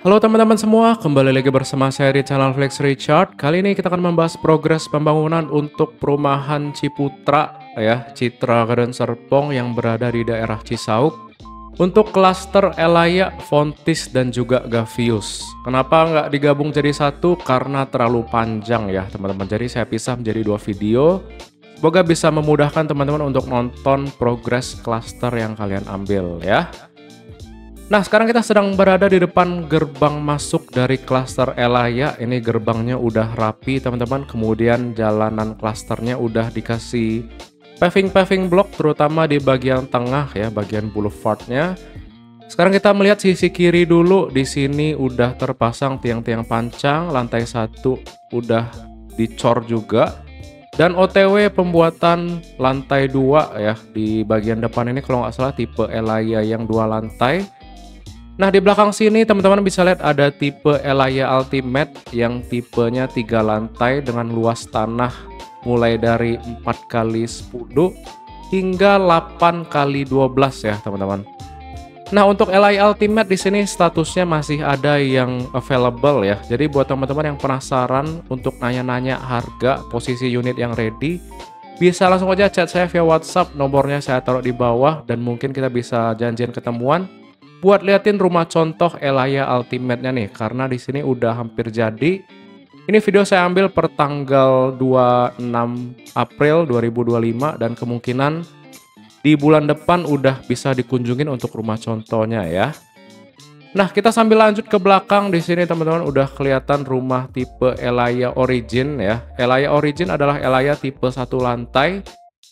Halo teman-teman semua, kembali lagi bersama saya di channel Flex Richard. Kali ini kita akan membahas progres pembangunan untuk perumahan Ciputra ya, Citra Garden Serpong yang berada di daerah Cisauk. Untuk klaster Elaya, Fontis dan juga Gavius. Kenapa nggak digabung jadi satu? Karena terlalu panjang ya teman-teman. Jadi saya pisah menjadi dua video. Semoga bisa memudahkan teman-teman untuk nonton progres klaster yang kalian ambil ya. Nah, sekarang kita sedang berada di depan gerbang masuk dari klaster Elaya. Ini gerbangnya udah rapi, teman-teman. Kemudian jalanan klasternya udah dikasih paving block, terutama di bagian tengah ya, bagian boulevardnya. Sekarang kita melihat sisi kiri dulu. Di sini udah terpasang tiang-tiang pancang, lantai 1 udah dicor juga. Dan OTW pembuatan lantai 2 ya, di bagian depan ini kalau nggak salah tipe Elaya yang 2 lantai. Nah, di belakang sini teman-teman bisa lihat ada tipe Elaya Ultimate yang tipenya 3 lantai dengan luas tanah mulai dari 4 kali 10 hingga 8 kali 12 ya, teman-teman. Nah, untuk Elaya Ultimate di sini statusnya masih ada yang available ya. Jadi buat teman-teman yang penasaran untuk nanya-nanya harga posisi unit yang ready, bisa langsung aja chat saya via WhatsApp, nomornya saya taruh di bawah dan mungkin kita bisa janjian ketemuan buat liatin rumah contoh Elaya Ultimate-nya nih, karena di sini udah hampir jadi. Ini video saya ambil per tanggal 26 April 2025 dan kemungkinan di bulan depan udah bisa dikunjungin untuk rumah contohnya ya. Nah, kita sambil lanjut ke belakang. Di sini teman-teman udah kelihatan rumah tipe Elaya Origin ya. Elaya Origin adalah Elaya tipe 1 lantai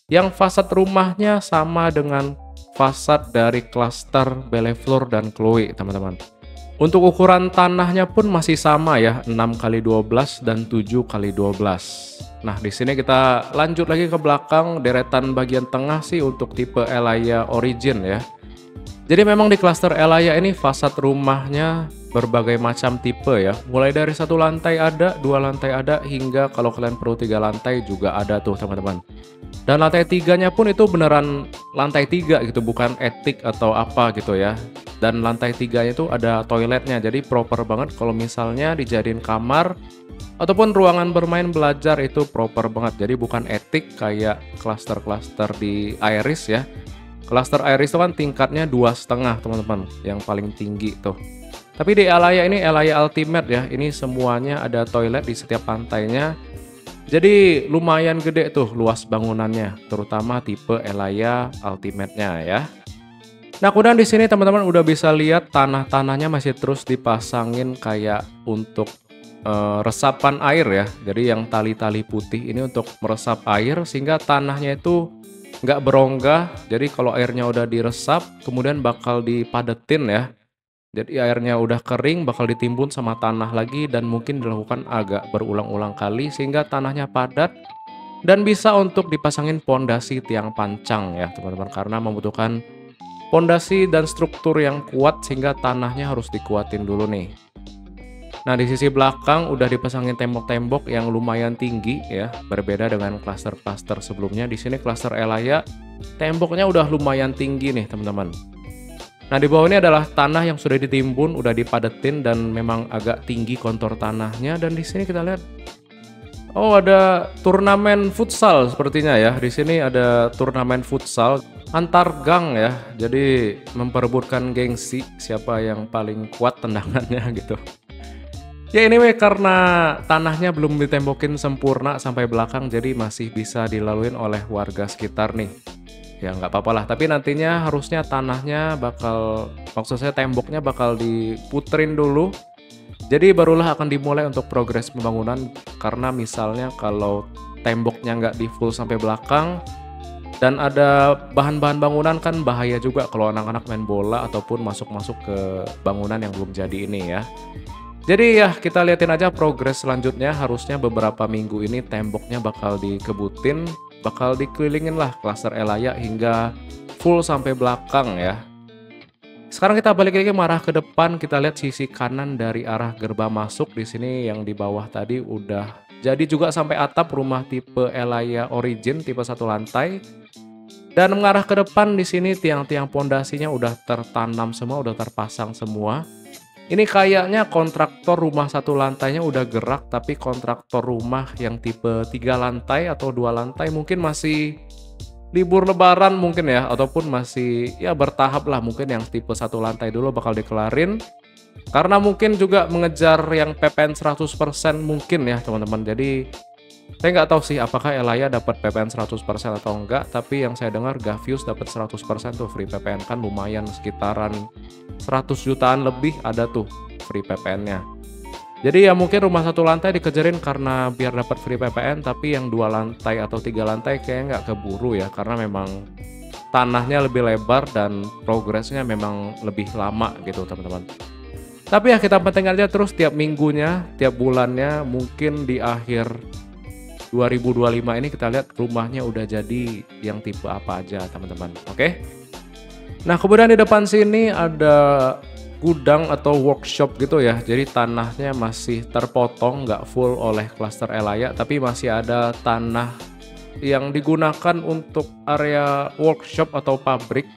yang fasad rumahnya sama dengan fasad dari klaster Bellefleur dan Chloe, teman-teman. Untuk ukuran tanahnya pun masih sama ya, 6 kali 12 dan 7 kali 12. Nah, di sini kita lanjut lagi ke belakang, deretan bagian tengah sih untuk tipe Elaya Origin ya. Jadi memang di klaster Elaya ini fasad rumahnya berbagai macam tipe ya. Mulai dari 1 lantai ada, 2 lantai ada, hingga kalau kalian perlu 3 lantai juga ada tuh, teman-teman. Dan lantai 3-nya pun itu beneran lantai 3 gitu, bukan etik atau apa gitu ya. Dan lantai 3-nya itu ada toiletnya, jadi proper banget kalau misalnya dijadiin kamar ataupun ruangan bermain belajar, itu proper banget. Jadi bukan etik kayak klaster-klaster di Iris ya. Klaster Iris itu kan tingkatnya 2,5 teman-teman, yang paling tinggi tuh. Tapi di Elaya ini Elaya Ultimate ya, ini semuanya ada toilet di setiap lantainya. Jadi lumayan gede tuh luas bangunannya, terutama tipe Elaya Ultimate-nya ya. Nah, kemudian di sini teman-teman udah bisa lihat tanah-tanahnya masih terus dipasangin kayak untuk resapan air ya. Jadi yang tali-tali putih ini untuk meresap air sehingga tanahnya itu nggak berongga. Jadi kalau airnya udah diresap, kemudian bakal dipadetin ya. Jadi airnya udah kering, bakal ditimbun sama tanah lagi dan mungkin dilakukan agak berulang-ulang kali sehingga tanahnya padat dan bisa untuk dipasangin pondasi tiang pancang ya teman-teman, karena membutuhkan pondasi dan struktur yang kuat sehingga tanahnya harus dikuatin dulu nih. Nah, di sisi belakang udah dipasangin tembok-tembok yang lumayan tinggi ya, berbeda dengan klaster-klaster sebelumnya. Di sini klaster Elaya temboknya udah lumayan tinggi nih teman-teman. Nah, di bawah ini adalah tanah yang sudah ditimbun, udah dipadetin dan memang agak tinggi kontur tanahnya. Dan di sini kita lihat, oh ada turnamen futsal sepertinya ya. Di sini ada turnamen futsal antar gang ya. Jadi memperebutkan gengsi siapa yang paling kuat tendangannya gitu. Ya anyway, karena tanahnya belum ditembokin sempurna sampai belakang, jadi masih bisa dilaluin oleh warga sekitar nih. Ya nggak apa-apa lah, tapi nantinya harusnya tanahnya bakal, maksud saya temboknya bakal diputerin dulu. Jadi barulah akan dimulai untuk progres pembangunan, karena misalnya kalau temboknya nggak di full sampai belakang dan ada bahan-bahan bangunan kan bahaya juga kalau anak-anak main bola ataupun masuk-masuk ke bangunan yang belum jadi ini ya. Jadi ya kita liatin aja progres selanjutnya, harusnya beberapa minggu ini temboknya bakal dikebutin, bakal dikelilingin lah klaster Elaya hingga full sampai belakang ya. Sekarang kita balik lagi marah ke depan, kita lihat sisi kanan dari arah gerbang masuk. Di sini yang di bawah tadi udah jadi juga sampai atap rumah tipe Elaya Origin tipe 1 lantai. Dan mengarah ke depan di sini tiang-tiang pondasinya udah tertanam semua, udah terpasang semua. Ini kayaknya kontraktor rumah satu lantainya udah gerak, tapi kontraktor rumah yang tipe 3 lantai atau 2 lantai mungkin masih libur lebaran mungkin ya, ataupun masih ya bertahap lah, mungkin yang tipe satu lantai dulu bakal dikelarin. Karena mungkin juga mengejar yang PPN 100% mungkin ya teman-teman. Jadi saya nggak tahu sih apakah Elaya dapat PPN 100% atau enggak, tapi yang saya dengar Gavius dapat 100% tuh free PPN, kan lumayan sekitaran 100 jutaan lebih ada tuh free PPN-nya. Jadi ya mungkin rumah satu lantai dikejarin karena biar dapat free PPN, tapi yang 2 lantai atau 3 lantai kayaknya nggak keburu ya, karena memang tanahnya lebih lebar dan progresnya memang lebih lama gitu teman-teman. Tapi ya kita penting aja terus tiap minggunya, tiap bulannya, mungkin di akhir 2025 ini kita lihat rumahnya udah jadi yang tipe apa aja teman-teman. Oke. Nah kemudian di depan sini ada gudang atau workshop gitu ya. Jadi tanahnya masih terpotong, nggak full oleh klaster Elaya, tapi masih ada tanah yang digunakan untuk area workshop atau pabrik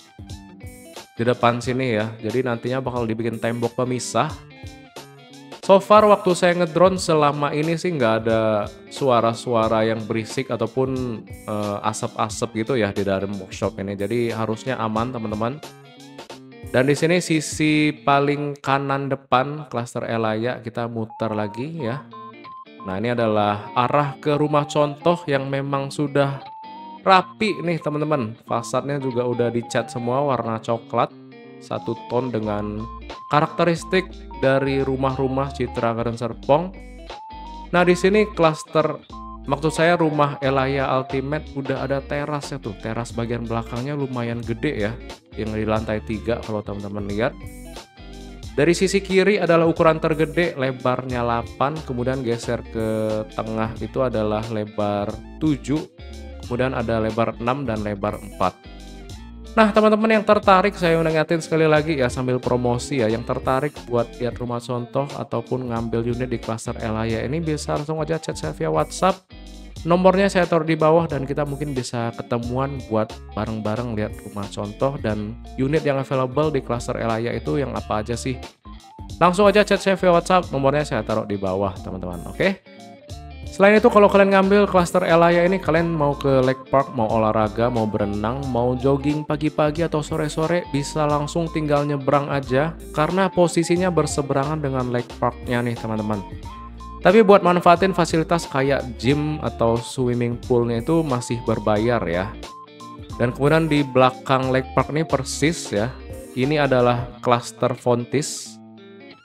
di depan sini ya. Jadi nantinya bakal dibikin tembok pemisah. So far waktu saya ngedrone selama ini sih nggak ada suara-suara yang berisik ataupun asap-asap gitu ya di dalam workshop ini. Jadi harusnya aman teman-teman. Dan di sini sisi paling kanan depan klaster Elaya kita muter lagi ya. Nah ini adalah arah ke rumah contoh yang memang sudah rapi nih teman-teman. Fasadnya juga udah dicat semua warna coklat, satu ton dengan karakteristik dari rumah-rumah Citra Garden Serpong. Nah di sini klaster, maksud saya rumah Elaya Ultimate udah ada terasnya tuh. Teras bagian belakangnya lumayan gede ya, yang di lantai 3 kalau teman-teman lihat. Dari sisi kiri adalah ukuran tergede, lebarnya 8, kemudian geser ke tengah itu adalah lebar 7, kemudian ada lebar 6 dan lebar 4. Nah teman-teman yang tertarik, saya ingetin sekali lagi ya sambil promosi ya, yang tertarik buat lihat rumah contoh ataupun ngambil unit di klaster Elaya ini bisa langsung aja chat saya via WhatsApp. Nomornya saya taruh di bawah dan kita mungkin bisa ketemuan buat bareng-bareng lihat rumah contoh dan unit yang available di klaster Elaya itu yang apa aja sih. Langsung aja chat saya via WhatsApp, nomornya saya taruh di bawah teman-teman, oke? Selain itu kalau kalian ngambil klaster Elaya ini, kalian mau ke Lake Park, mau olahraga, mau berenang, mau jogging pagi-pagi atau sore-sore, bisa langsung tinggal nyebrang aja karena posisinya berseberangan dengan Lake Parknya nih teman-teman. Tapi buat manfaatin fasilitas kayak gym atau swimming poolnya itu masih berbayar ya. Dan kemudian di belakang Lake Park ini persis ya, ini adalah klaster Fontis.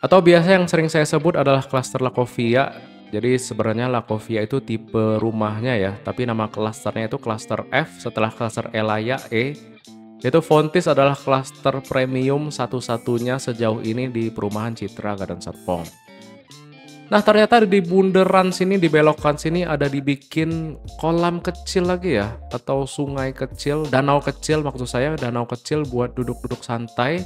Atau biasa yang sering saya sebut adalah klaster Lakovia. Jadi sebenarnya Lakovia itu tipe rumahnya ya, tapi nama klasternya itu klaster F setelah klaster Elaya E. Yaitu Fontis adalah klaster premium satu-satunya sejauh ini di perumahan Citra Garden Serpong. Nah ternyata di bunderan sini, di belokan sini ada dibikin kolam kecil lagi ya, atau sungai kecil, danau kecil maksud saya, danau kecil buat duduk-duduk santai.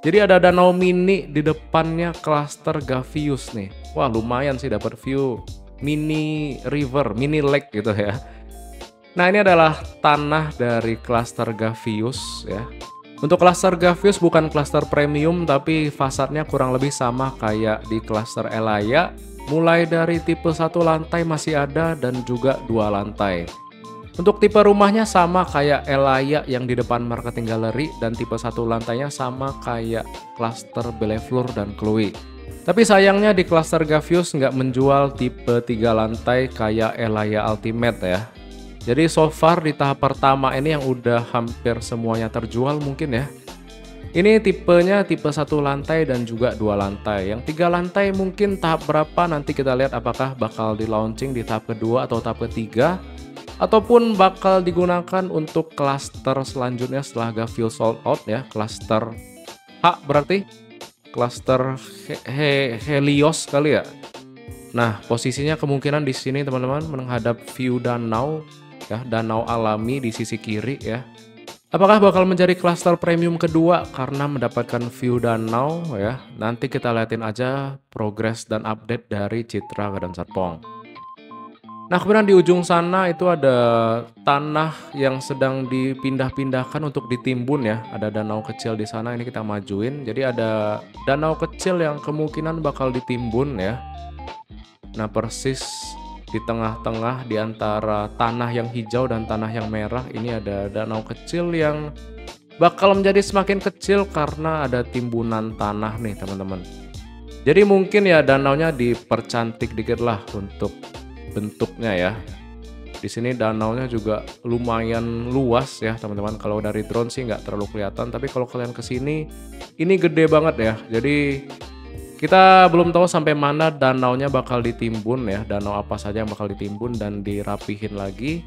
Jadi ada danau mini di depannya klaster Gavius nih. Wah lumayan sih dapat view mini river, mini lake gitu ya. Nah ini adalah tanah dari klaster Gavius ya. Untuk klaster Gavius bukan klaster premium tapi fasadnya kurang lebih sama kayak di klaster Elaya. Mulai dari tipe 1 lantai masih ada dan juga 2 lantai. Untuk tipe rumahnya sama kayak Elaya yang di depan marketing gallery dan tipe 1 lantainya sama kayak klaster Bellefleur dan Chloe. Tapi sayangnya di klaster Gavius nggak menjual tipe 3 lantai kayak Elaya Ultimate ya. Jadi so far di tahap pertama ini yang udah hampir semuanya terjual mungkin ya. Ini tipenya tipe 1 lantai dan juga 2 lantai. Yang 3 lantai mungkin tahap berapa nanti kita lihat apakah bakal di launching di tahap kedua atau tahap ketiga. Ataupun bakal digunakan untuk klaster selanjutnya setelah Gavius sold out ya. Klaster H berarti. Klaster Helios kali ya. Nah posisinya kemungkinan di sini teman-teman menghadap view danau. Ya, danau alami di sisi kiri ya. Apakah bakal menjadi klaster premium kedua karena mendapatkan view danau ya? Nanti kita liatin aja progres dan update dari Citra Garden Serpong. Nah, kemudian di ujung sana itu ada tanah yang sedang dipindah-pindahkan untuk ditimbun ya. Ada danau kecil di sana, ini kita majuin. Jadi ada danau kecil yang kemungkinan bakal ditimbun ya. Nah, persis di tengah-tengah di antara tanah yang hijau dan tanah yang merah ini ada danau kecil yang bakal menjadi semakin kecil karena ada timbunan tanah nih teman-teman. Jadi mungkin ya danaunya dipercantik dikit lah untuk bentuknya ya. Di sini danaunya juga lumayan luas ya teman-teman. Kalau dari drone sih nggak terlalu kelihatan, tapi kalau kalian kesini ini gede banget ya. Jadi kita belum tahu sampai mana danaunya bakal ditimbun ya. Danau apa saja yang bakal ditimbun dan dirapihin lagi.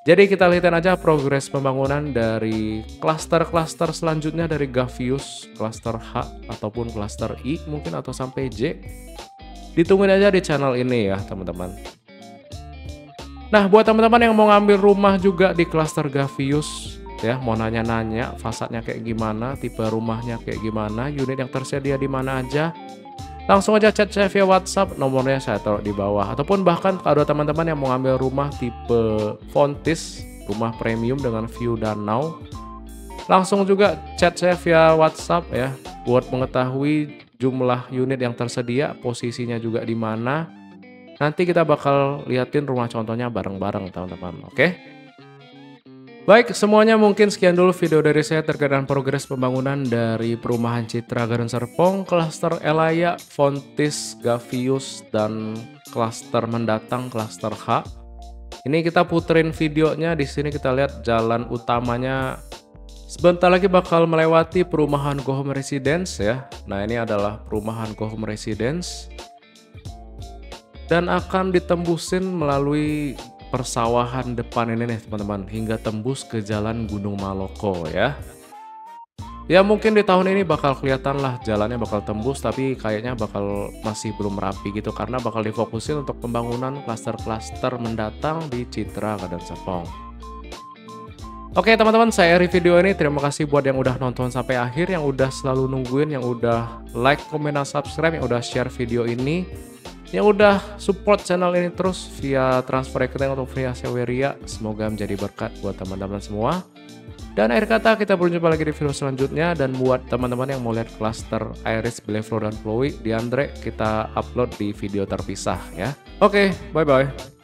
Jadi kita lihatin aja progres pembangunan dari klaster-klaster selanjutnya dari Gavius, klaster H ataupun klaster I mungkin atau sampai J. Ditungguin aja di channel ini ya teman-teman. Nah, buat teman-teman yang mau ngambil rumah juga di klaster Gavius ya, mau nanya-nanya fasadnya kayak gimana, tipe rumahnya kayak gimana, unit yang tersedia di mana aja, langsung aja chat saya via WhatsApp, nomornya saya taruh di bawah. Ataupun bahkan kalau ada teman-teman yang mau ngambil rumah tipe Fontis, rumah premium dengan view danau, langsung juga chat saya via WhatsApp ya, buat mengetahui jumlah unit yang tersedia, posisinya juga di mana. Nanti kita bakal liatin rumah contohnya bareng-bareng teman-teman, oke? Baik, semuanya mungkin sekian dulu video dari saya terkait dengan progres pembangunan dari perumahan Citra Garden Serpong, klaster Elaya, Fontis, Gavius, dan klaster mendatang, klaster H. Ini kita puterin videonya, di sini kita lihat jalan utamanya. Sebentar lagi bakal melewati perumahan Go Home Residence ya. Nah, ini adalah perumahan Go Home Residence. Dan akan ditembusin melalui persawahan depan ini nih teman-teman, hingga tembus ke jalan Gunung Maloko ya. Ya mungkin di tahun ini bakal kelihatan lah jalannya bakal tembus, tapi kayaknya bakal masih belum rapi gitu karena bakal difokusin untuk pembangunan klaster-klaster mendatang di Citra Garden Serpong. Oke teman-teman, saya akhiri video ini. Terima kasih buat yang udah nonton sampai akhir, yang udah selalu nungguin, yang udah like, komen, dan subscribe, yang udah share video ini, yang udah support channel ini terus via transfer rekening atau via Seweria. Semoga menjadi berkat buat teman-teman semua. Dan akhir kata, kita berjumpa lagi di video selanjutnya. Dan buat teman-teman yang mau lihat klaster Iris, Bleflo, dan Chloe, Diandre, kita upload di video terpisah ya. Oke, bye-bye.